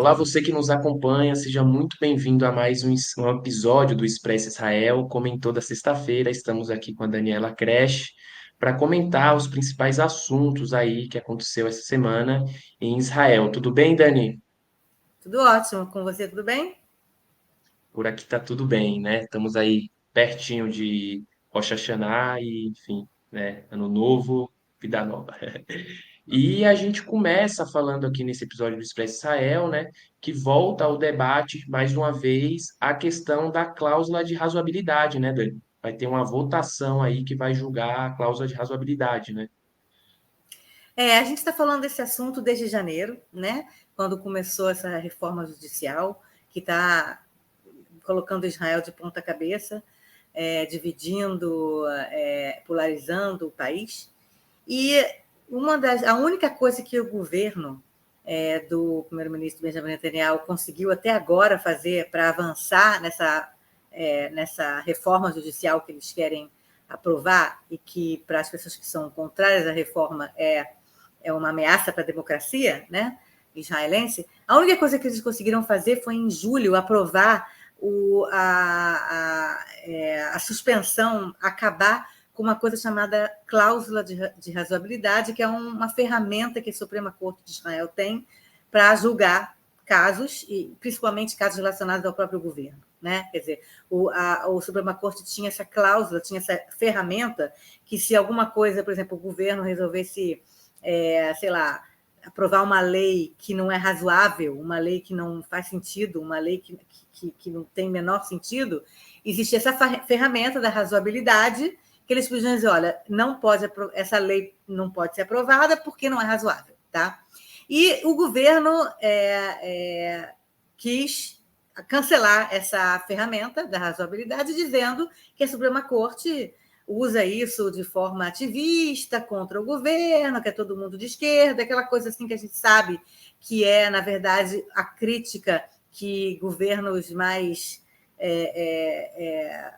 Olá, você que nos acompanha, seja muito bem-vindo a mais um episódio do Expresso Israel. Como em toda sexta-feira, estamos aqui com a Daniela Creche para comentar os principais assuntos aí que aconteceu essa semana em Israel. Tudo bem, Dani? Tudo ótimo. Com você, tudo bem? Por aqui tá tudo bem, né? Estamos aí pertinho de Rosh Hashanah e, enfim, né? Ano novo, vida nova. E a gente começa falando aqui nesse episódio do Expresso Israel, né, que volta ao debate mais uma vez a questão da cláusula de razoabilidade, né, Dani? Vai ter uma votação aí que vai julgar a cláusula de razoabilidade, né? A gente está falando desse assunto desde janeiro, né? Quando começou essa reforma judicial, que está colocando Israel de ponta cabeça, dividindo, polarizando o país. E a única coisa que o governo do primeiro-ministro Benjamin Netanyahu conseguiu até agora fazer para avançar nessa reforma judicial que eles querem aprovar e que, para as pessoas que são contrárias à reforma, é uma ameaça para a democracia, né, israelense, a única coisa que eles conseguiram fazer foi, em julho, aprovar a suspensão, acabar com uma coisa chamada cláusula de razoabilidade, que é uma ferramenta que a Suprema Corte de Israel tem para julgar casos, e principalmente casos relacionados ao próprio governo. Né? Quer dizer, o Suprema Corte tinha essa cláusula, tinha essa ferramenta, que se alguma coisa, por exemplo, o governo resolvesse, sei lá, aprovar uma lei que não é razoável, uma lei que não faz sentido, uma lei que não tem menor sentido, existe essa ferramenta da razoabilidade, que eles podiam dizer, olha, essa lei não pode ser aprovada porque não é razoável. Tá? E o governo quis cancelar essa ferramenta da razoabilidade, dizendo que a Suprema Corte usa isso de forma ativista contra o governo, que é todo mundo de esquerda, aquela coisa assim que a gente sabe que é, na verdade, a crítica que governos mais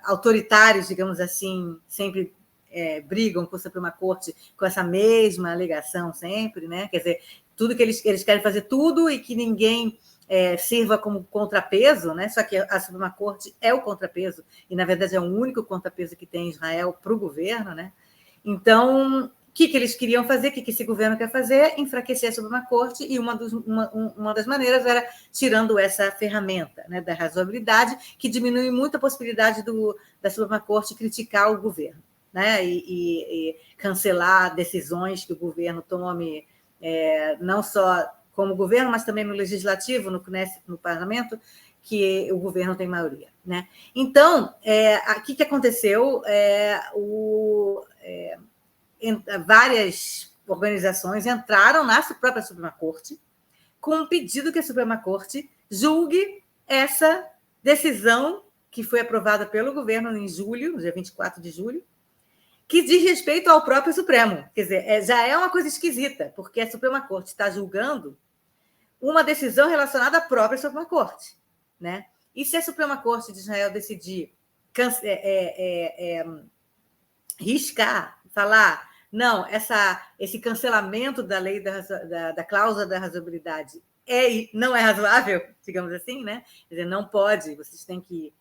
autoritários, digamos assim, sempre brigam com a Suprema Corte com essa mesma alegação sempre, né? Quer dizer, tudo que eles querem fazer tudo e que ninguém sirva como contrapeso, né? Só que a Suprema Corte é o contrapeso, e, na verdade, é o único contrapeso que tem Israel para o governo. Né? Então, o que eles queriam fazer, o que esse governo quer fazer? Enfraquecer a Suprema Corte, e uma das maneiras era tirando essa ferramenta, né, da razoabilidade, que diminui muito a possibilidade da Suprema Corte criticar o governo, né, e cancelar decisões que o governo tome, não só como governo, mas também no legislativo, no Knesset, no parlamento, que o governo tem maioria. Né? Então, o que aconteceu? Várias organizações entraram na própria Suprema Corte com um pedido que a Suprema Corte julgue essa decisão que foi aprovada pelo governo em julho, no dia 24 de julho, que diz respeito ao próprio Supremo. Quer dizer, já é uma coisa esquisita, porque a Suprema Corte está julgando uma decisão relacionada à própria Suprema Corte. Né? E se a Suprema Corte de Israel decidir riscar, falar, não, esse cancelamento da lei da cláusula da razoabilidade não é razoável, digamos assim, né? Quer dizer, não pode, vocês têm que.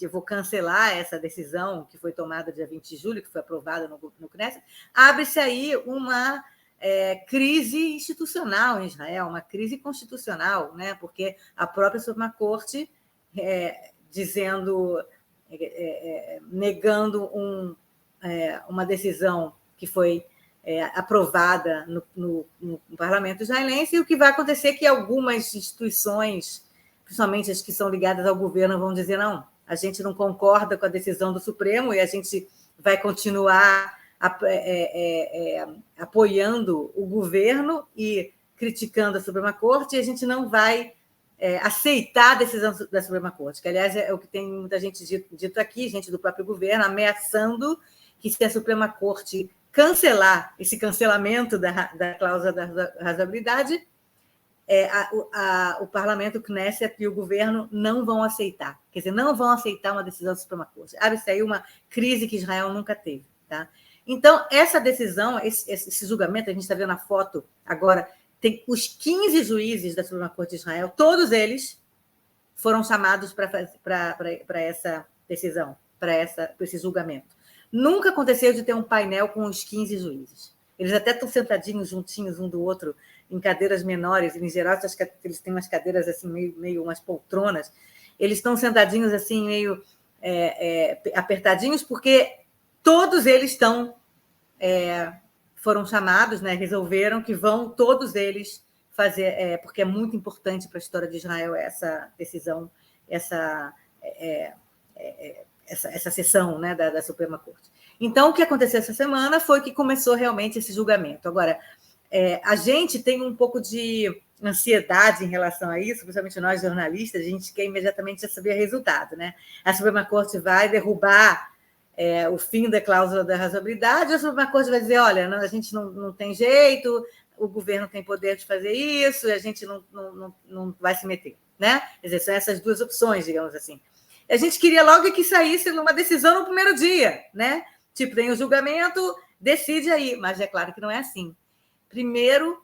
Eu vou cancelar essa decisão que foi tomada dia 20 de julho, que foi aprovada no Knesset, abre-se aí uma crise institucional em Israel, uma crise constitucional, né? Porque a própria Suprema Corte negando uma decisão que foi aprovada no parlamento israelense, e o que vai acontecer é que algumas instituições, principalmente as que são ligadas ao governo, vão dizer, não, a gente não concorda com a decisão do Supremo e a gente vai continuar apoiando o governo e criticando a Suprema Corte, e a gente não vai aceitar a decisão da Suprema Corte, que, aliás, é o que tem muita gente dito aqui, gente do próprio governo, ameaçando que, se a Suprema Corte cancelar esse cancelamento da cláusula da razoabilidade, o parlamento, o Knesset e o governo não vão aceitar. Quer dizer, não vão aceitar uma decisão da Suprema Corte. Abre-se aí uma crise que Israel nunca teve. Tá? Então, essa decisão, esse julgamento, a gente está vendo a foto agora, tem os 15 juízes da Suprema Corte de Israel, todos eles foram chamados para essa decisão, para esse julgamento. Nunca aconteceu de ter um painel com os 15 juízes. Eles até estão sentadinhos, juntinhos um do outro, em cadeiras menores. Em geral, eles têm umas cadeiras assim, meio umas poltronas. Eles estão sentadinhos assim, meio apertadinhos, porque todos eles foram chamados, né, resolveram que vão todos eles fazer, porque é muito importante para a história de Israel essa decisão, essa sessão, né, da Suprema Corte. Então, o que aconteceu essa semana foi que começou realmente esse julgamento. Agora, a gente tem um pouco de ansiedade em relação a isso, principalmente nós jornalistas, a gente quer imediatamente já saber o resultado, né? A Suprema Corte vai derrubar o fim da cláusula da razoabilidade, a Suprema Corte vai dizer, olha, a gente não tem jeito, o governo tem poder de fazer isso, a gente não vai se meter, né? Quer dizer, são essas duas opções, digamos assim. A gente queria logo que saísse uma decisão no primeiro dia, né? Tipo, tem o julgamento, decide aí, mas é claro que não é assim. Primeiro,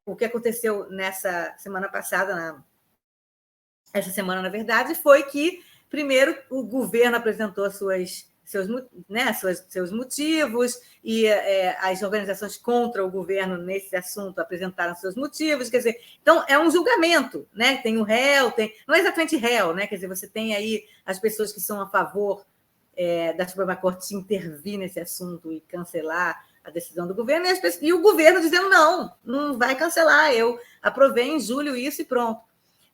o que aconteceu nessa semana passada, essa semana, na verdade, foi que, primeiro, o governo apresentou seus motivos e as organizações contra o governo nesse assunto apresentaram seus motivos, quer dizer, então é um julgamento, né? Tem o réu, não é exatamente réu, né? Quer dizer, você tem aí as pessoas que são a favor da Suprema Corte se intervir nesse assunto e cancelar a decisão do governo, e o governo dizendo não vai cancelar, eu aprovei em julho isso e pronto.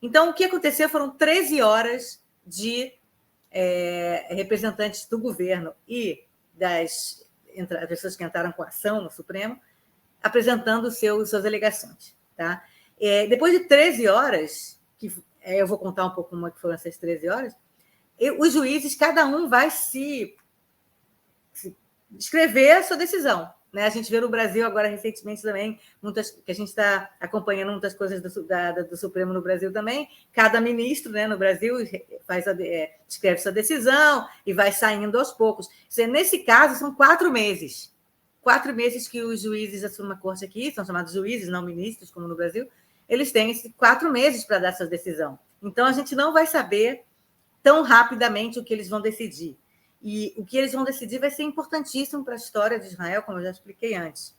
Então, o que aconteceu foram 13 horas de representantes do governo e das pessoas que entraram com ação no Supremo, apresentando suas alegações. Tá? Depois de 13 horas, eu vou contar um pouco como é que foram essas 13 horas, os juízes, cada um vai se escrever a sua decisão. Né? A gente vê no Brasil agora, recentemente também, que a gente está acompanhando muitas coisas do Supremo no Brasil também. Cada ministro, né, no Brasil escreve sua decisão e vai saindo aos poucos. Nesse caso, são 4 meses. 4 meses que os juízes da Suprema Corte aqui, são chamados juízes, não ministros, como no Brasil, eles têm 4 meses para dar sua decisão. Então, a gente não vai saber tão rapidamente o que eles vão decidir. E o que eles vão decidir vai ser importantíssimo para a história de Israel, como eu já expliquei antes.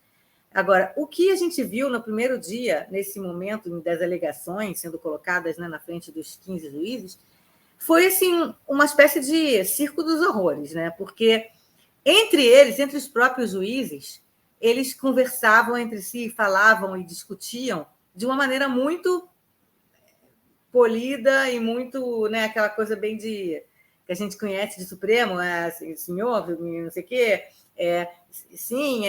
Agora, o que a gente viu no primeiro dia, nesse momento das alegações sendo colocadas, né, na frente dos 15 juízes, foi assim, uma espécie de circo dos horrores, né? Porque entre os próprios juízes, eles conversavam entre si, falavam e discutiam de uma maneira muito polida e muito, né, aquela coisa bem que a gente conhece de Supremo, assim, senhor, não sei o quê, sim,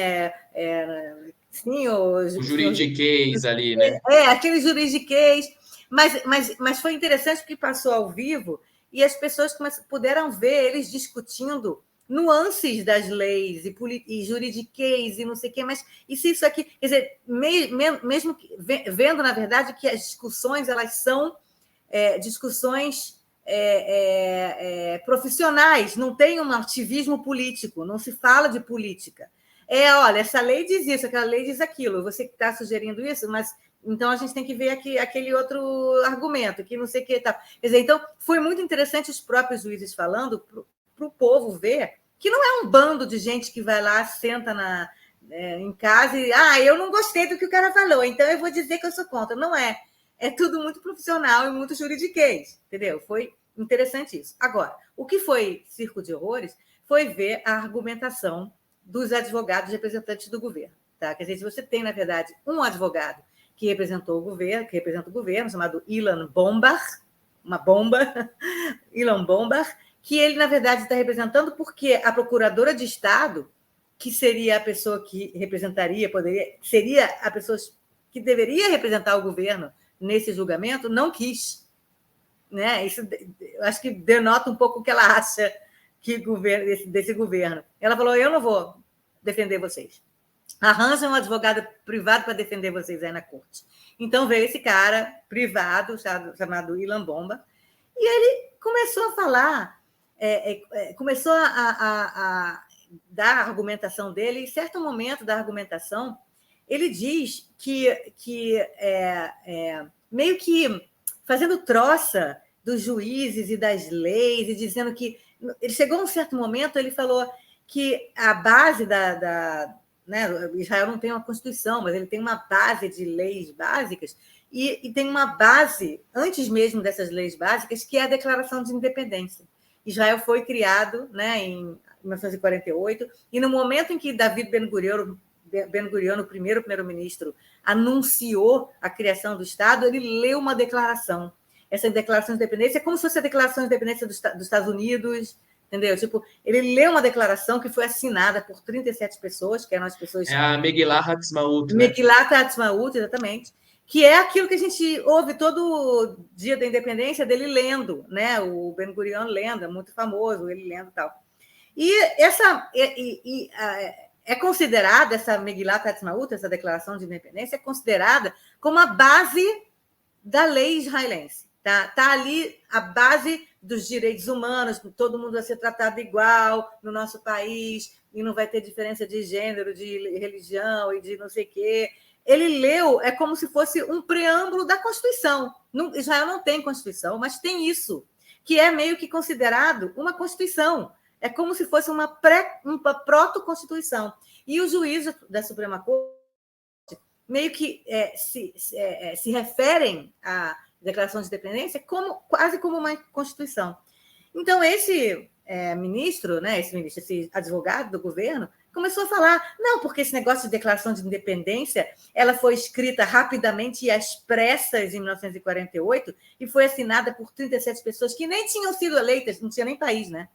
sim, o juridiquês ali, né? Aquele juridiquês, mas foi interessante porque passou ao vivo e as pessoas puderam ver eles discutindo nuances das leis e juridiquês e não sei o quê, mas isso aqui, quer dizer, mesmo vendo, na verdade, que as discussões elas são discussões profissionais, não tem um ativismo político, não se fala de política. Olha, essa lei diz isso, aquela lei diz aquilo, você que está sugerindo isso, mas então a gente tem que ver aquele outro argumento, que não sei o que tal. Quer dizer, então, foi muito interessante os próprios juízes falando para o povo ver que não é um bando de gente que vai lá, senta em casa e eu não gostei do que o cara falou, então eu vou dizer que eu sou contra. Não é. É tudo muito profissional e muito juridiquês, entendeu? Foi interessante isso. Agora, o que foi circo de horrores foi ver a argumentação dos advogados representantes do governo. Tá? Quer dizer, se você tem, na verdade, um advogado que representa o governo, chamado Ilan Bombach, uma bomba, Ilan Bombach, que ele, na verdade, está representando porque a procuradora de Estado, que seria a pessoa que seria a pessoa que deveria representar o governo nesse julgamento, não quis. Né? Isso, eu acho que denota um pouco o que ela acha desse governo. Ela falou, eu não vou defender vocês. Arranjem um advogado privado para defender vocês aí na corte. Então veio esse cara privado, chamado Ilan Bomba, e ele começou a falar, começou a dar a argumentação dele, e em certo momento da argumentação, ele diz meio que fazendo troça dos juízes e das leis, e dizendo que ele chegou a um certo momento, ele falou que a base né, Israel não tem uma constituição, mas ele tem uma base de leis básicas, e tem uma base, antes mesmo dessas leis básicas, que é a Declaração de Independência. Israel foi criado, né, em 1948, e no momento em que David Ben-Gurion, o primeiro-ministro, anunciou a criação do Estado, ele leu uma declaração. Essa declaração de independência é como se fosse a declaração de independência dos Estados Unidos, entendeu? Tipo, ele leu uma declaração que foi assinada por 37 pessoas, que eram as pessoas... É a Megillah Ha'atzmaut, né? Megillat Ha'atzmaut, exatamente, que é aquilo que a gente ouve todo dia da independência dele lendo, né? O Ben-Gurion lendo, é muito famoso, ele lendo e tal. E é considerada, essa Megillat Ha'atzmaut, essa declaração de independência, é considerada como a base da lei israelense. Tá ali a base dos direitos humanos, todo mundo vai ser tratado igual no nosso país, e não vai ter diferença de gênero, de religião e de não sei o quê. Ele leu, é como se fosse um preâmbulo da Constituição. Israel não tem Constituição, mas tem isso, que é meio que considerado uma Constituição. É como se fosse uma proto-Constituição. E os juízes da Suprema Corte meio que se referem à Declaração de Independência quase como uma Constituição. Então, esse ministro, né, esse advogado do governo, começou a falar, não, porque esse negócio de Declaração de Independência, ela foi escrita rapidamente e às pressas em 1948 e foi assinada por 37 pessoas que nem tinham sido eleitas, não tinha nem país, né?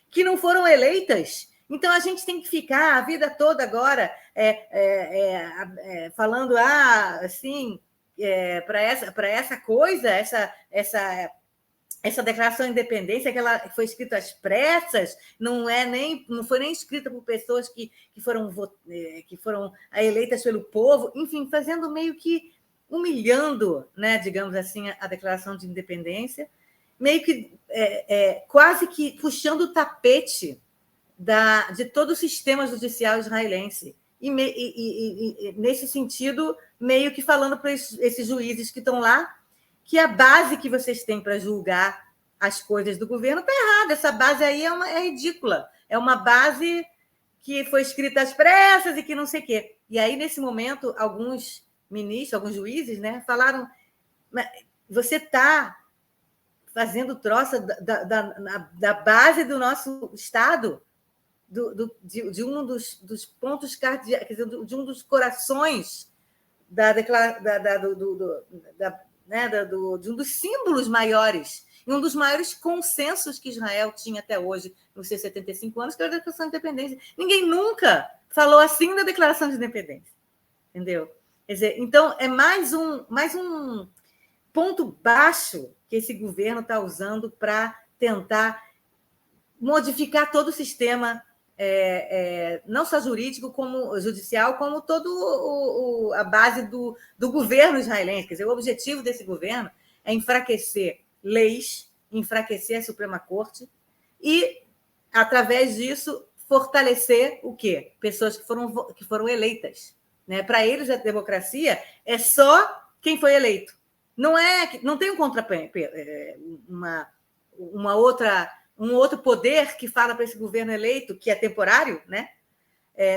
Que não foram eleitas. Então, a gente tem que ficar a vida toda agora falando, assim, para essa coisa, essa declaração de independência, que ela foi escrita às pressas, não foi nem escrita por pessoas que foram eleitas pelo povo, enfim, fazendo meio que humilhando, né, digamos assim, a declaração de independência, meio que quase que puxando o tapete de todo o sistema judicial israelense. E nesse sentido, meio que falando para esses juízes que estão lá, que a base que vocês têm para julgar as coisas do governo está errada. Essa base aí é ridícula. É uma base que foi escrita às pressas e que não sei o quê. E aí, nesse momento, alguns ministros, alguns juízes, né, falaram: você está fazendo troça da base do nosso Estado, de um dos pontos cardíacos, quer dizer, de um dos corações de um dos símbolos maiores, e um dos maiores consensos que Israel tinha até hoje, nos seus 75 anos, que era a Declaração de Independência. Ninguém nunca falou assim da Declaração de Independência, entendeu? Quer dizer, então, é mais um ponto baixo que esse governo está usando para tentar modificar todo o sistema, não só jurídico, como judicial, como toda a base do governo israelense. Quer dizer, o objetivo desse governo é enfraquecer leis, enfraquecer a Suprema Corte e, através disso, fortalecer o quê? Pessoas que foram eleitas. Né? Para eles, a democracia é só quem foi eleito. Não tem um outro poder que fala para esse governo eleito, que é temporário, né?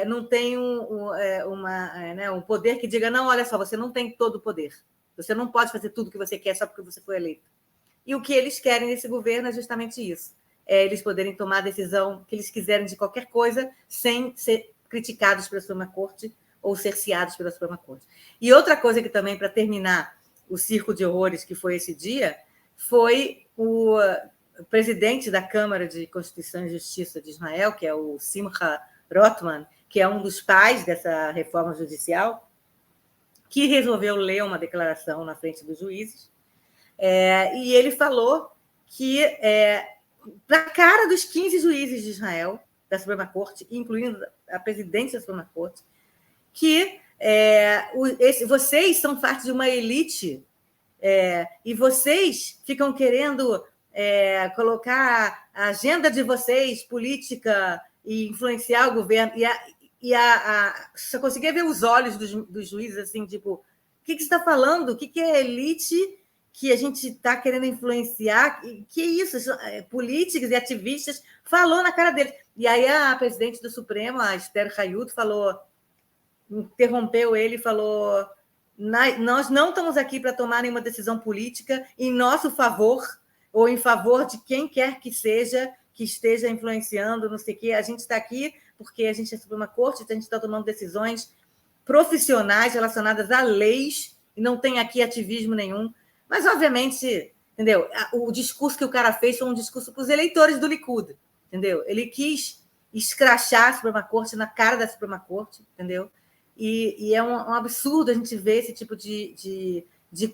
Não tem um poder que diga, não, olha só, você não tem todo o poder. Você não pode fazer tudo o que você quer só porque você foi eleito. E o que eles querem nesse governo é justamente isso. Eles poderem tomar a decisão que eles quiserem de qualquer coisa sem ser criticados pela Suprema Corte ou cerceados pela Suprema Corte. E outra coisa que também, para terminar o circo de horrores que foi esse dia, foi o presidente da Câmara de Constituição e Justiça de Israel, que é o Simcha Rothman, que é um dos pais dessa reforma judicial, que resolveu ler uma declaração na frente dos juízes, e ele falou que, para a cara dos 15 juízes de Israel, da Suprema Corte, incluindo a presidente da Suprema Corte, que vocês são parte de uma elite e vocês ficam querendo colocar a agenda de vocês, política, e influenciar o governo. só conseguia ver os olhos dos juízes, assim, tipo, o que você está falando? O que é elite que a gente está querendo influenciar? Que isso? Políticos e ativistas falou na cara deles. E aí a presidente do Supremo, a Esther Hayut, interrompeu ele e falou: nós não estamos aqui para tomar nenhuma decisão política em nosso favor ou em favor de quem quer que seja que esteja influenciando, não sei o quê. A gente está aqui porque a gente é Suprema Corte, então a gente está tomando decisões profissionais relacionadas a leis e não tem aqui ativismo nenhum. Mas, obviamente, entendeu? O discurso que o cara fez foi um discurso para os eleitores do Likud, entendeu? Ele quis escrachar a Suprema Corte na cara da Suprema Corte, entendeu? E é um absurdo a gente ver esse tipo de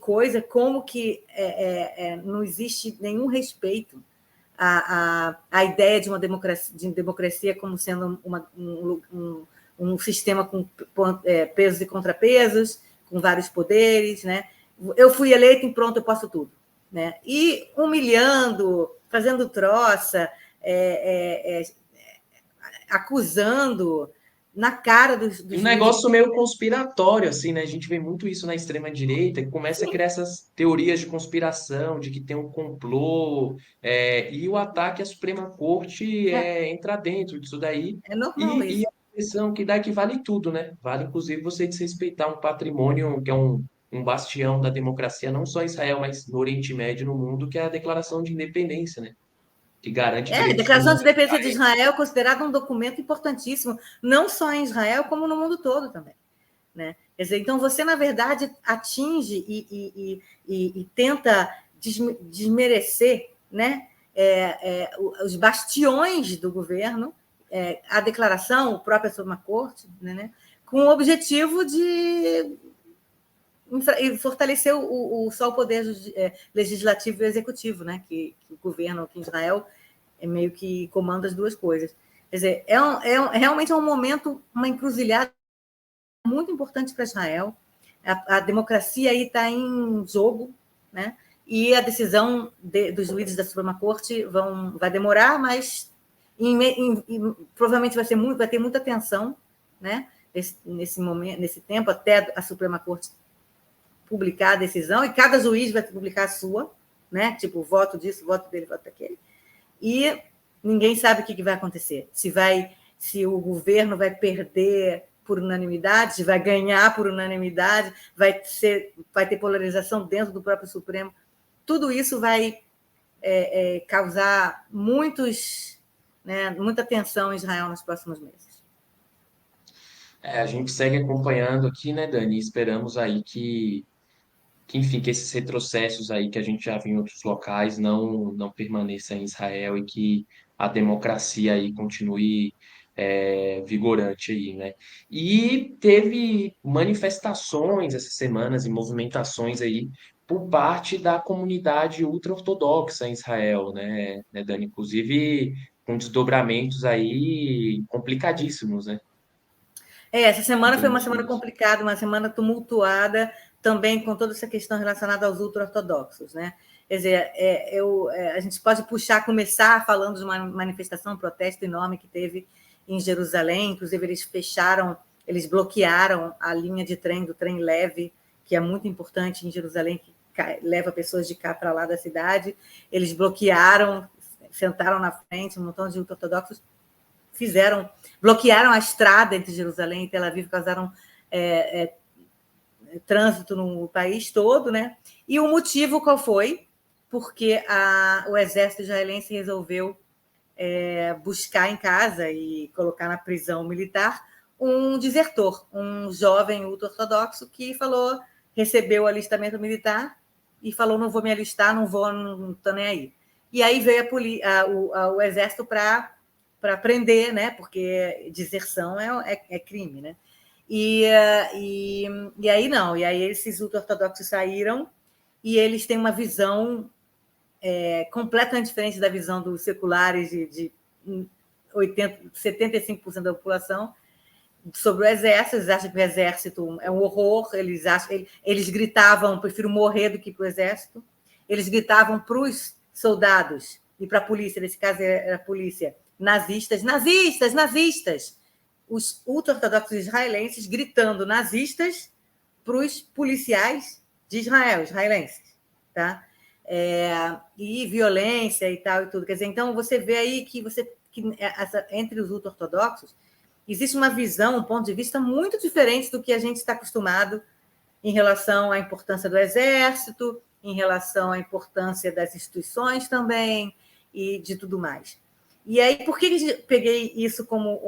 coisa, como que não existe nenhum respeito à ideia de uma democracia como sendo um sistema com pesos e contrapesos, com vários poderes, né? Eu fui eleito e pronto, eu posso tudo, né? E humilhando, fazendo troça, acusando na cara dos Um juízes. negócio meio conspiratório, assim, né? A gente vê muito isso na extrema-direita, que começa a Sim, criar essas teorias de conspiração, de que tem um complô, e o ataque à Suprema Corte entra dentro disso daí, é normal e isso. a impressão que dá é que vale tudo, né? Vale, inclusive, você desrespeitar um patrimônio que é um bastião da democracia, não só em Israel, mas no Oriente Médio e no mundo, que é a Declaração de Independência, né? Que garante A direitos Declaração de Independência de fundamentais. Israel é considerada um documento importantíssimo, não só em Israel, como no mundo todo também. Né? Quer dizer, então você, na verdade, atinge e tenta desmerecer, né? Os bastiões do governo, a declaração, o próprio Suprema Corte, né? Com o objetivo de fortalecer só o poder legislativo e executivo, né? Que o governo aqui em Israel meio que comanda as duas coisas. Quer dizer, realmente é um momento, uma encruzilhada muito importante para Israel. A democracia aí está em jogo, né? E a decisão dos juízes da Suprema Corte vai demorar, mas provavelmente vai ter muita tensão, né? Nesse momento, nesse tempo, até a Suprema Corte publicar a decisão, e cada juiz vai publicar a sua, né? Tipo, voto disso, voto dele, voto daquele. E ninguém sabe o que vai acontecer. Se o governo vai perder por unanimidade, se vai ganhar por unanimidade, vai ter polarização dentro do próprio Supremo. Tudo isso vai causar muita tensão em Israel nos próximos meses. A gente segue acompanhando aqui, né, Dani? Esperamos aí enfim, que esses retrocessos aí que a gente já viu em outros locais não permaneçam em Israel e que a democracia aí continue vigorante aí, né? E teve manifestações essas semanas e movimentações aí por parte da comunidade ultra-ortodoxa em Israel, né, Dani? Inclusive com desdobramentos aí complicadíssimos, né? Essa Em semana foi uma termos semana políticos. complicada, uma semana tumultuada, também com toda essa questão relacionada aos ultra-ortodoxos, né? Quer dizer, a gente pode começar falando de uma manifestação, um protesto enorme que teve em Jerusalém, inclusive eles bloquearam a linha de trem, do trem leve, que é muito importante em Jerusalém, que leva pessoas de cá para lá da cidade. Eles bloquearam, sentaram na frente, um montão de ultra-ortodoxos bloquearam a estrada entre Jerusalém e Tel Aviv, causaram trânsito no país todo, né? E o motivo qual foi? Porque o exército israelense resolveu buscar em casa e colocar na prisão militar um desertor, um jovem ultra-ortodoxo que recebeu o alistamento militar e falou: não vou me alistar, não estou nem aí. E aí veio o exército para prender, né? Porque deserção é crime, né? E aí não, e aí esses ultra-ortodoxos saíram e eles têm uma visão completamente diferente da visão dos seculares de 75% da população sobre o exército. Eles acham que o exército é um horror, eles gritavam: prefiro morrer do que para o exército. Eles gritavam para os soldados e para a polícia, nesse caso era a polícia: nazistas, nazistas, nazistas. os ultra-ortodoxos israelenses gritando nazistas para os policiais de Israel, israelenses, tá? E violência e tal e tudo. Quer dizer, então você vê aí que entre os ultra-ortodoxos existe uma visão, um ponto de vista muito diferente do que a gente está acostumado em relação à importância do exército, em relação à importância das instituições também e de tudo mais. E aí, por que eu peguei isso como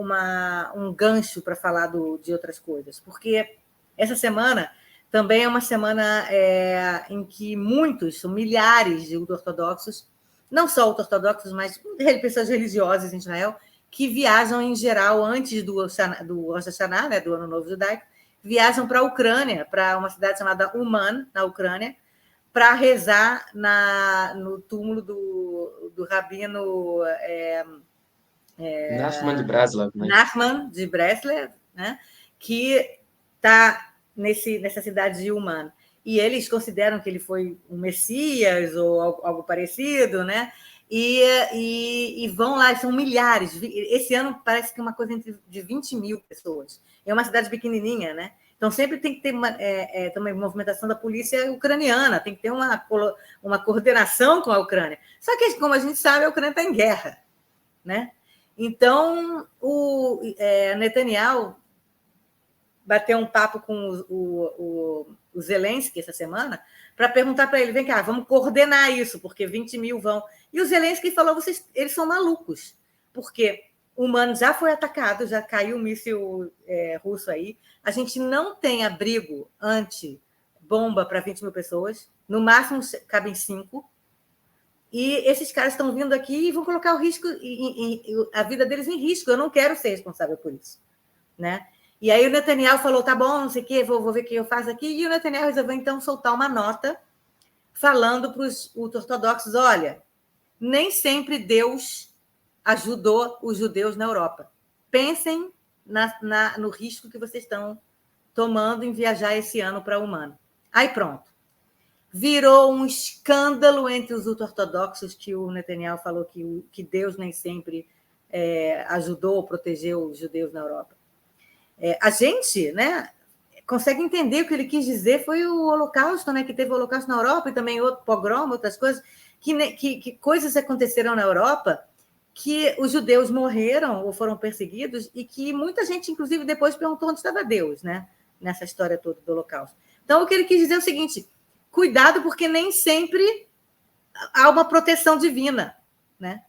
um gancho para falar de outras coisas? Porque essa semana também é uma semana em que milhares de ortodoxos, não só ortodoxos, mas pessoas religiosas em Israel, que viajam em geral antes do Rosh Hashanah, né, do Ano Novo Judaico, viajam para a Ucrânia, para uma cidade chamada Uman, na Ucrânia, para rezar no túmulo do rabino Nachman de Breslov, né? Nachman de Breslov, né, que está nessa cidade de Uman. E eles consideram que ele foi um Messias ou algo parecido, né? E vão lá, são milhares. Esse ano parece que é uma coisa de 20 mil pessoas. É uma cidade pequenininha, né? Então, sempre tem que ter também movimentação da polícia ucraniana, tem que ter uma coordenação com a Ucrânia. Só que, como a gente sabe, a Ucrânia está em guerra, né? Então, o Netanyahu bateu um papo com o Zelensky essa semana para perguntar para ele, vem cá, vamos coordenar isso, porque 20 mil vão... E o Zelensky falou, eles são malucos, porque o Uman já foi atacado, já caiu um míssil russo aí, a gente não tem abrigo anti-bomba para 20 mil pessoas, no máximo cabem 5, e esses caras estão vindo aqui e vão colocar a vida deles em risco, eu não quero ser responsável por isso, né? E aí o Netanyahu falou, tá bom, não sei o quê, vou ver o que eu faço aqui. E o Netanyahu resolveu, então, soltar uma nota falando para os ortodoxos, olha, nem sempre Deus ajudou os judeus na Europa. Pensem no risco que vocês estão tomando em viajar esse ano para Uman. Aí pronto. Virou um escândalo entre os ortodoxos que o Netanyahu falou que Deus nem sempre ajudou ou protegeu os judeus na Europa. A gente, né, consegue entender o que ele quis dizer foi o Holocausto, né, que teve o Holocausto na Europa e também outro pogrom, outras coisas, que coisas aconteceram na Europa que os judeus morreram ou foram perseguidos e que muita gente, inclusive, depois perguntou onde estava Deus, né, nessa história toda do Holocausto. Então, o que ele quis dizer é o seguinte, cuidado, porque nem sempre há uma proteção divina, né?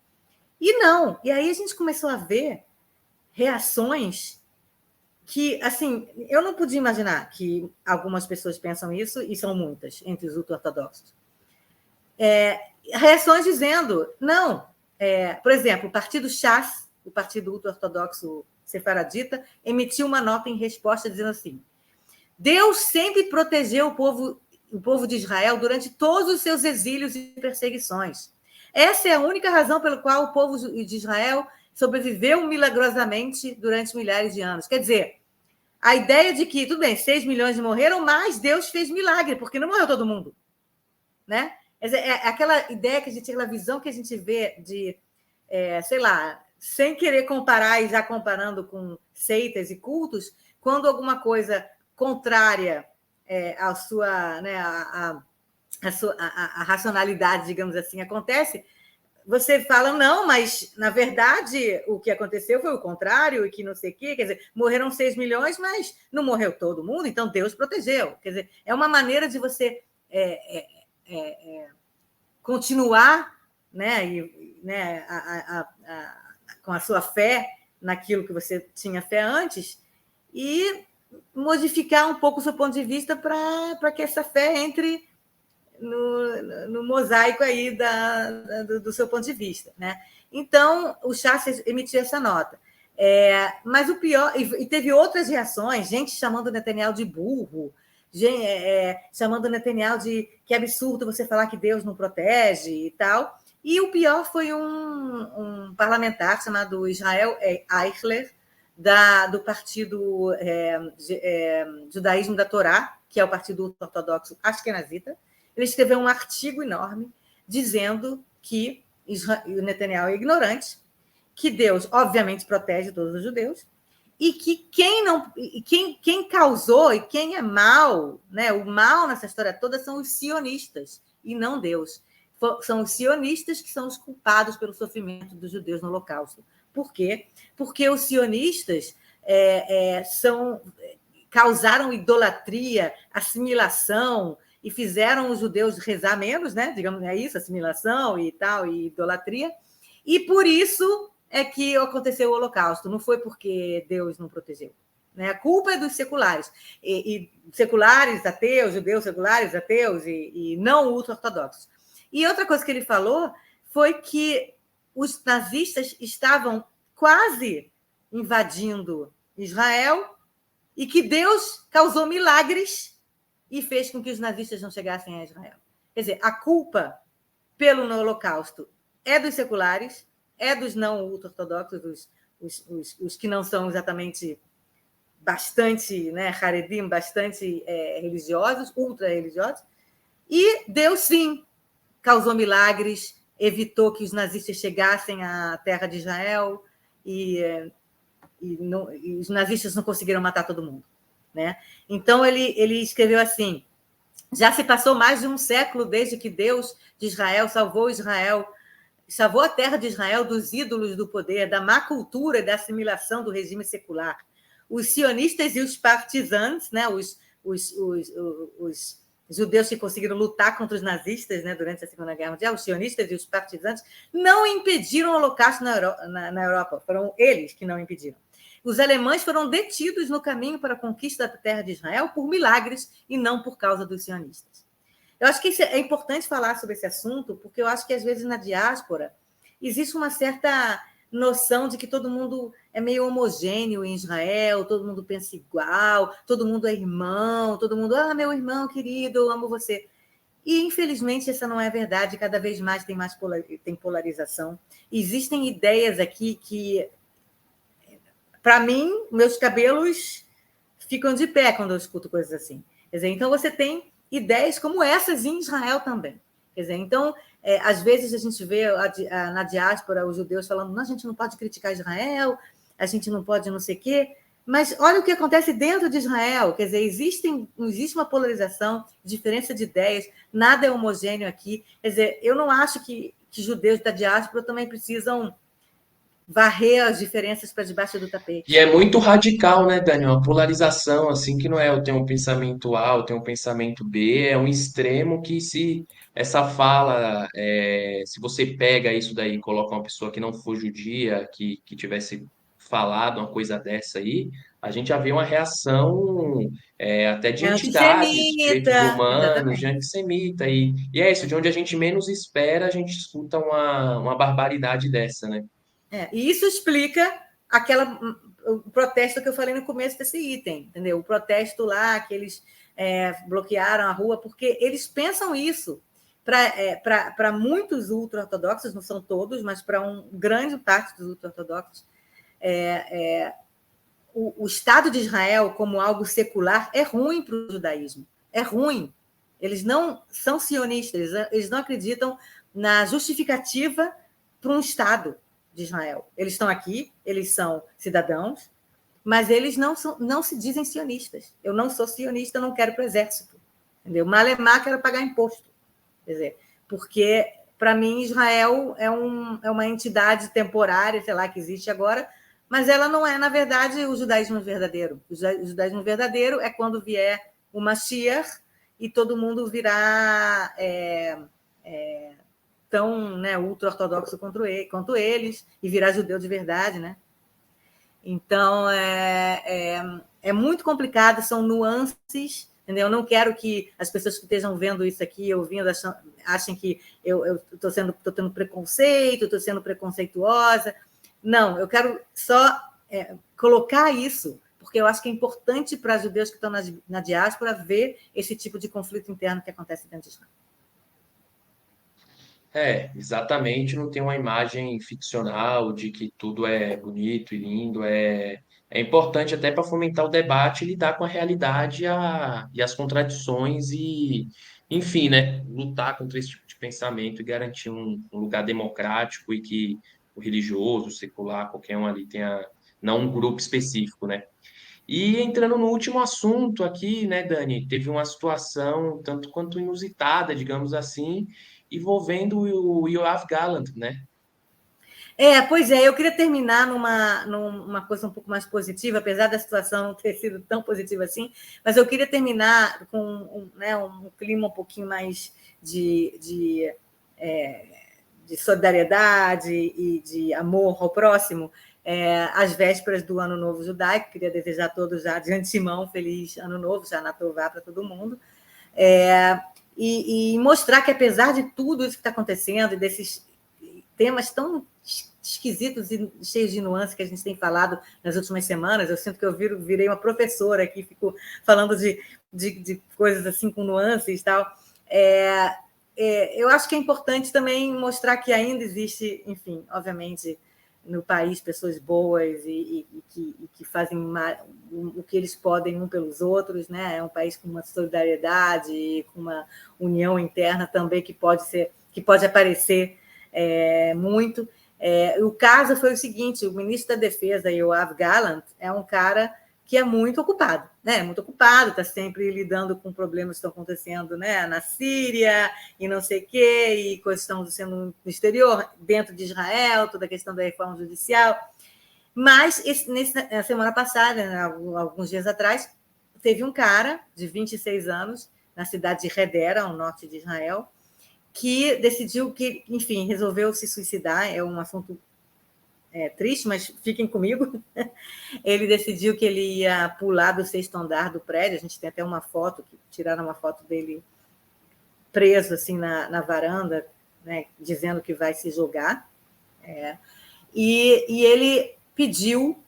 E não. E aí a gente começou a ver reações que, assim, eu não podia imaginar que algumas pessoas pensam isso, e são muitas, entre os ultra-ortodoxos. Reações dizendo, não, por exemplo, o partido Shas, o partido ultra-ortodoxo sefaradita, emitiu uma nota em resposta dizendo assim, Deus sempre protegeu o povo de Israel durante todos os seus exílios e perseguições. Essa é a única razão pela qual o povo de Israel sobreviveu milagrosamente durante milhares de anos. Quer dizer, a ideia de que, tudo bem, 6 milhões morreram, mas Deus fez milagre, porque não morreu todo mundo. Né? Aquela ideia aquela visão que a gente vê de, sei lá, sem querer comparar e já comparando com seitas e cultos, quando alguma coisa contrária à sua, né, a racionalidade, digamos assim, acontece, você fala, não, mas, na verdade, o que aconteceu foi o contrário, e que não sei o quê, quer dizer, morreram 6 milhões, mas não morreu todo mundo, então Deus protegeu. Quer dizer, é uma maneira de você continuar, né, com a sua fé naquilo que você tinha fé antes e modificar um pouco o seu ponto de vista para que essa fé entre no mosaico aí do seu ponto de vista, né? Então, o Chassis emitiu essa nota. Mas o pior... E teve outras reações, gente chamando o Netanyahu de burro, chamando o Netanyahu de que absurdo você falar que Deus não protege e tal. E o pior foi um parlamentar chamado Israel Eichler, do partido Judaísmo da Torá, que é o partido ortodoxo ashkenazita. Ele escreveu um artigo enorme dizendo que o Netanyahu é ignorante, que Deus, obviamente, protege todos os judeus, e que quem não, quem causou e quem é mal, né? O mal nessa história toda são os sionistas e não Deus. São os sionistas que são os culpados pelo sofrimento dos judeus no Holocausto. Por quê? Porque os sionistas causaram idolatria, assimilação e fizeram os judeus rezar menos, né? Digamos, é isso, assimilação e tal, e idolatria. E por isso é que aconteceu o Holocausto. Não foi porque Deus não protegeu. Né? A culpa é dos seculares. E seculares, ateus, judeus seculares, ateus e não ultra-ortodoxos. E outra coisa que ele falou foi que os nazistas estavam quase invadindo Israel e que Deus causou milagres e fez com que os nazistas não chegassem a Israel. Quer dizer, a culpa pelo Holocausto é dos seculares, é dos não ultra-ortodoxos, os que não são exatamente bastante, né, Haredim, bastante religiosos, ultra-religiosos, e Deus, sim, causou milagres, evitou que os nazistas chegassem à terra de Israel e os nazistas não conseguiram matar todo mundo. Né? Então, ele escreveu assim, já se passou mais de um século desde que Deus de Israel salvou a terra de Israel dos ídolos do poder, da má cultura e da assimilação do regime secular. Os sionistas e os partisans, né, os judeus que conseguiram lutar contra os nazistas, né, durante a Segunda Guerra Mundial, os sionistas e os partisans, não impediram o Holocausto na Europa. Foram eles que não impediram. Os alemães foram detidos no caminho para a conquista da terra de Israel por milagres e não por causa dos sionistas. Eu acho que é importante falar sobre esse assunto, porque eu acho que, às vezes, na diáspora, existe uma certa noção de que todo mundo é meio homogêneo em Israel, todo mundo pensa igual, todo mundo é irmão, todo mundo, meu irmão querido, eu amo você. E, infelizmente, essa não é a verdade, cada vez mais tem polarização. Existem ideias aqui que, para mim, meus cabelos ficam de pé quando eu escuto coisas assim. Quer dizer, então você tem ideias como essas em Israel também. Quer dizer, então, às vezes a gente vê na diáspora os judeus falando, não, a gente não pode criticar Israel, a gente não pode não sei o quê, mas olha o que acontece dentro de Israel. Quer dizer, existe uma polarização, diferença de ideias, nada é homogêneo aqui. Quer dizer, eu não acho que judeus da diáspora também precisam varrer as diferenças para debaixo do E tapete. é muito radical, né, Daniel? A polarização, assim, que não é eu tenho um pensamento A, eu tenho um pensamento B, é um extremo que se essa fala, se você pega isso daí e coloca uma pessoa que não for judia, que tivesse falado uma coisa dessa aí, a gente já vê uma reação até de É entidades, de direitos antissemita, humanos, de exatamente. antissemita, e é isso, de onde a gente menos espera, a gente escuta uma barbaridade dessa, né? E isso explica o protesto que eu falei no começo desse item, entendeu? O protesto lá, que eles bloquearam a rua, porque eles pensam isso. Para muitos ultra-ortodoxos, não são todos, mas para grande parte dos ultra-ortodoxos, o Estado de Israel, como algo secular, é ruim para o judaísmo. É ruim. Eles não são sionistas, eles não acreditam na justificativa para um Estado de Israel. Eles estão aqui, eles são cidadãos, mas eles não se dizem sionistas. Eu não sou sionista, eu não quero para o exército. Entendeu? Malemar, quero pagar imposto. Quer dizer, porque, para mim, Israel é uma entidade temporária, sei lá, que existe agora, mas ela não é, na verdade, o judaísmo verdadeiro. O judaísmo verdadeiro é quando vier o Mashiach e todo mundo virá tão, né, ultra-ortodoxo quanto eles e virar judeu de verdade, né? Então, é muito complicado, são nuances, entendeu? Eu não quero que as pessoas que estejam vendo isso aqui, ouvindo, achem que eu estou tendo preconceito, estou sendo preconceituosa. Não, eu quero só colocar isso, porque eu acho que é importante para os judeus que estão na diáspora ver esse tipo de conflito interno que acontece dentro de Israel. Exatamente, não tem uma imagem ficcional de que tudo é bonito e lindo. É importante até para fomentar o debate e lidar com a realidade e as contradições enfim, né, lutar contra esse tipo de pensamento e garantir um lugar democrático e que o religioso, o secular, qualquer um ali tenha não um grupo específico, né? E entrando no último assunto aqui, né, Dani, teve uma situação tanto quanto inusitada, digamos assim, envolvendo o Yoav Gallant, né? Pois é, eu queria terminar numa coisa um pouco mais positiva, apesar da situação não ter sido tão positiva assim, mas eu queria terminar com um clima um pouquinho mais de, de, é, de solidariedade e de amor ao próximo, às vésperas do Ano Novo Judaico. Queria desejar a todos já de antemão feliz Ano Novo, já na Tová para todo mundo. E mostrar que, apesar de tudo isso que está acontecendo e desses temas tão esquisitos e cheios de nuances que a gente tem falado nas últimas semanas, eu sinto que eu virei uma professora aqui, fico falando de coisas assim com nuances e tal. Eu acho que é importante também mostrar que ainda existe, enfim, obviamente, no país, pessoas boas que fazem o que eles podem um pelos outros, né? É um país com uma solidariedade, com uma união interna também que pode aparecer muito. O caso foi o seguinte: o ministro da Defesa, Yoav Gallant, é um cara que é muito ocupado, né? Muito ocupado, está sempre lidando com problemas que estão acontecendo, né? Na Síria e não sei o quê, e coisas que estão acontecendo no exterior, dentro de Israel, toda a questão da reforma judicial. Mas, na semana passada, né, alguns dias atrás, teve um cara de 26 anos, na cidade de Hedera, ao norte de Israel, que decidiu que, enfim, resolveu se suicidar. É um assunto triste, mas fiquem comigo. Ele decidiu que ele ia pular do sexto andar do prédio. A gente tem até uma foto, que tiraram uma foto dele preso assim na varanda, né, dizendo que vai se jogar. E ele pediu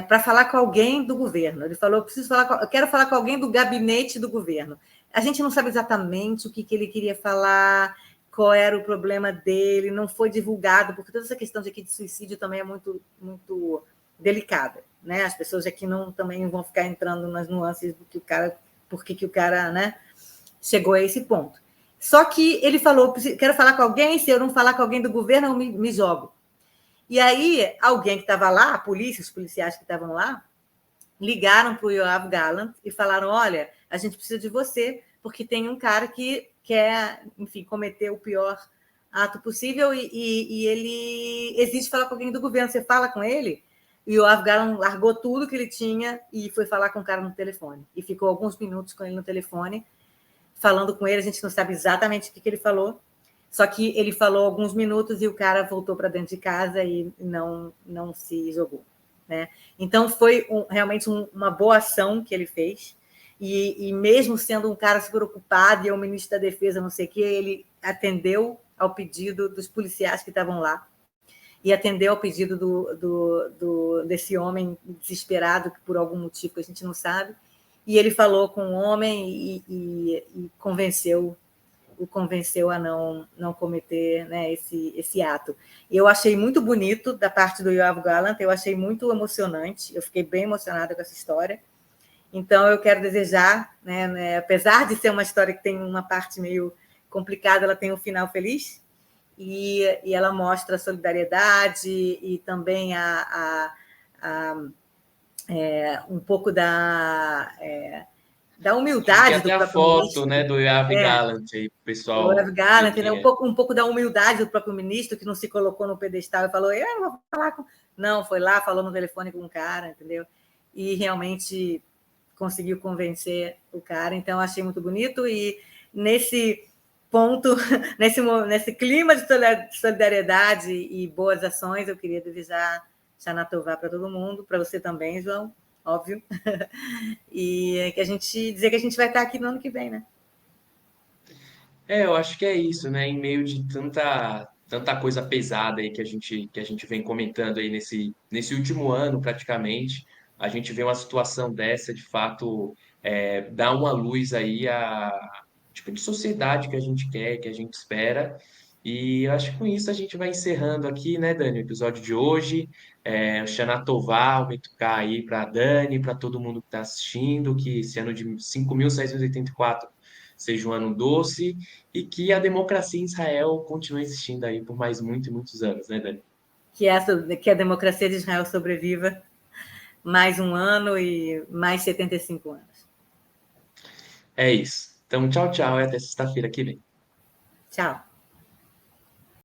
para falar com alguém do governo. Ele falou: eu quero falar com alguém do gabinete do governo. A gente não sabe exatamente o que ele queria falar, qual era o problema dele, não foi divulgado, porque toda essa questão de suicídio também é muito, muito delicada, né? As pessoas aqui também vão ficar entrando nas nuances do que o cara, por que o cara, né, chegou a esse ponto. Só que ele falou: quero falar com alguém, se eu não falar com alguém do governo, eu me jogo. E aí, alguém que estava lá, a polícia, os policiais que estavam lá, ligaram para o Yoav Gallant e falaram: olha, a gente precisa de você, porque tem um cara que quer, enfim, cometer o pior ato possível e ele exige falar com alguém do governo. Você fala com ele? E o Yoav Gallant largou tudo que ele tinha e foi falar com o cara no telefone. E ficou alguns minutos com ele no telefone, falando com ele. A gente não sabe exatamente o que ele falou, só que ele falou alguns minutos e o cara voltou para dentro de casa e não se jogou, né? Então, foi realmente uma boa ação que ele fez. E mesmo sendo um cara super ocupado e é o ministro da Defesa, não sei o quê, ele atendeu ao pedido dos policiais que estavam lá e atendeu ao pedido desse homem desesperado, que por algum motivo que a gente não sabe, e ele falou com o homem e o convenceu a não cometer, né, esse ato. Eu achei muito bonito da parte do Yoav Gallant, eu achei muito emocionante, eu fiquei bem emocionada com essa história. Então, eu quero desejar, né, apesar de ser uma história que tem uma parte meio complicada, ela tem um final feliz, e ela mostra a solidariedade e também um pouco da A gente tem humildade do até a próprio foto, ministro. né, do Yoav É, Gallant aí, pro o pessoal Yoav ver Gallant, né? quem é. Um pouco da humildade do próprio ministro, que não se colocou no pedestal e falou: eu não vou falar com. Não, foi lá, falou no telefone com o cara, entendeu? E realmente conseguiu convencer o cara. Então, achei muito bonito. E nesse ponto, nesse clima de solidariedade e boas ações, eu queria desejar Shana Tová para todo mundo, para você também, João, óbvio. E que a gente dizer que a gente vai estar aqui no ano que vem, né? Eu acho que é isso, né? Em meio de tanta coisa pesada aí que a gente vem comentando aí nesse último ano, praticamente, a gente vê uma situação dessa, de fato, dá uma luz aí a tipo de sociedade que a gente quer, que a gente espera. E eu acho que com isso a gente vai encerrando aqui, né, Dani, o episódio de hoje. O Shana Tová, o Metuká aí para Dani, para todo mundo que está assistindo, que esse ano de 5.684 seja um ano doce e que a democracia em Israel continue existindo aí por mais muitos e muitos anos, né, Dani? que a democracia de Israel sobreviva mais um ano e mais 75 anos. É isso. Então, tchau, tchau, e até sexta-feira que vem. Tchau.